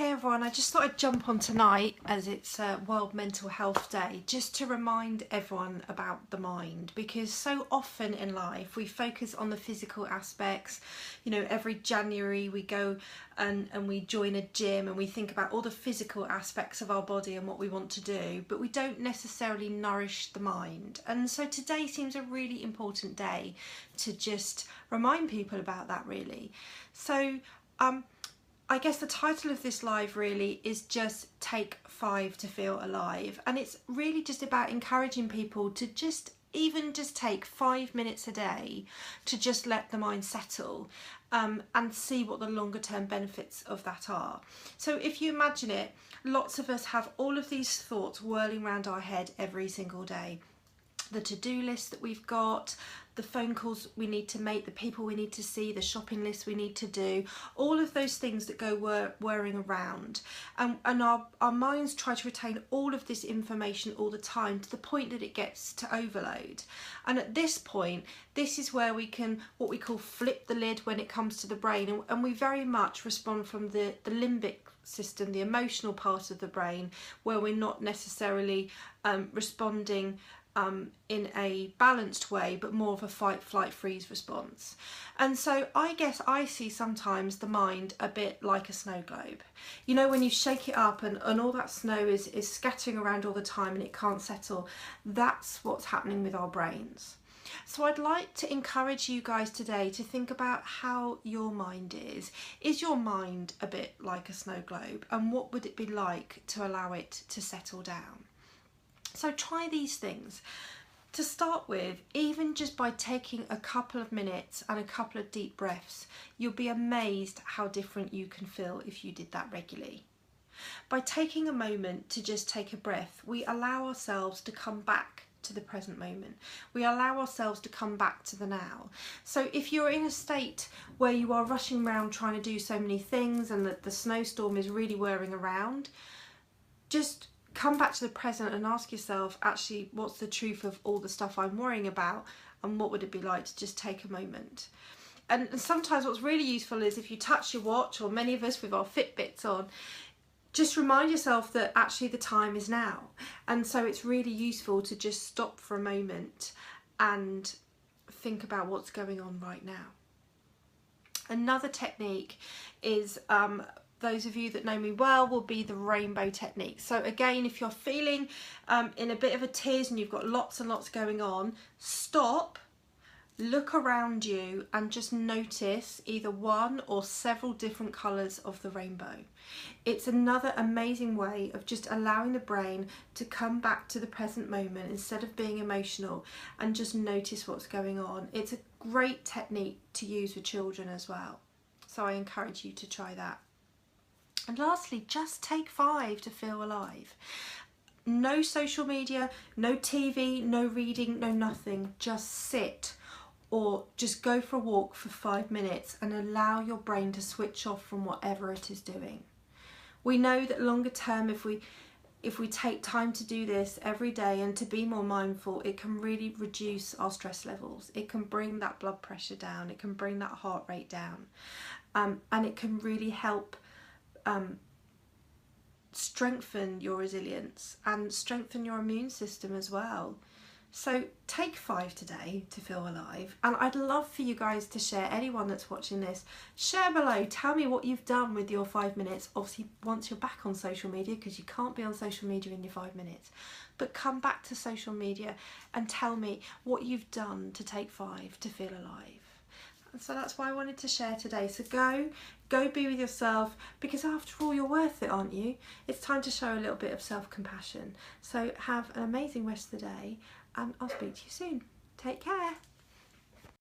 Hey everyone, I just thought I'd jump on tonight as it's World Mental Health Day just to remind everyone about the mind, because so often in life we focus on the physical aspects. You know, every January we go and we join a gym and we think about all the physical aspects of our body and what we want to do, but we don't necessarily nourish the mind. And so today seems a really important day to just remind people about that, really. So I guess the title of this live really is just Take 5 to Feel Alive, and it's really just about encouraging people to just take 5 minutes a day to just let the mind settle and see what the longer term benefits of that are. So if you imagine it, lots of us have all of these thoughts whirling around our head every single day. The to-do list that we've got, the phone calls we need to make, the people we need to see, the shopping list we need to do, all of those things that go whirring around. And our minds try to retain all of this information all the time to the point that it gets to overload. And at this point, this is where we can, what we call, flip the lid when it comes to the brain. And we very much respond from the limbic system, the emotional part of the brain, where we're not necessarily responding in a balanced way, but more of a fight, flight, freeze response. And so I guess I see sometimes the mind a bit like a snow globe. You know, when you shake it up and all that snow is scattering around all the time and it can't settle, that's what's happening with our brains. So I'd like to encourage you guys today to think about how your mind is. Is your mind a bit like a snow globe? And what would it be like to allow it to settle down? So try these things. To start with, even just by taking a couple of minutes and a couple of deep breaths, you'll be amazed how different you can feel if you did that regularly. By taking a moment to just take a breath, we allow ourselves to come back to the present moment. We allow ourselves to come back to the now. So if you're in a state where you are rushing around trying to do so many things and that the snowstorm is really whirring around, just come back to the present and ask yourself, actually, what's the truth of all the stuff I'm worrying about, and what would it be like to just take a moment? And sometimes what's really useful is if you touch your watch, or many of us with our Fitbits on, just remind yourself that actually the time is now. And so it's really useful to just stop for a moment and think about what's going on right now. Another technique is those of you that know me well will be the rainbow technique. So again, if you're feeling in a bit of a tears and you've got lots and lots going on, stop, look around you and just notice either one or several different colours of the rainbow. It's another amazing way of just allowing the brain to come back to the present moment instead of being emotional, and just notice what's going on. It's a great technique to use with children as well. So I encourage you to try that. And lastly, just take 5 to feel alive. No social media, no TV, no reading, no nothing. Just sit or just go for a walk for 5 minutes and allow your brain to switch off from whatever it is doing. We know that longer term, if we take time to do this every day and to be more mindful, it can really reduce our stress levels. It can bring that blood pressure down. It can bring that heart rate down. And it can really help strengthen your resilience and strengthen your immune system as well. So take 5 today to feel alive, and I'd love for you guys to share. Anyone that's watching this, share below, tell me what you've done with your 5 minutes. Obviously once you're back on social media, because you can't be on social media in your 5 minutes, but come back to social media and tell me what you've done to take 5 to feel alive. And so that's why I wanted to share today. So go be with yourself, because after all, you're worth it, aren't you? It's time to show a little bit of self-compassion. So have an amazing rest of the day, and I'll speak to you soon. Take care.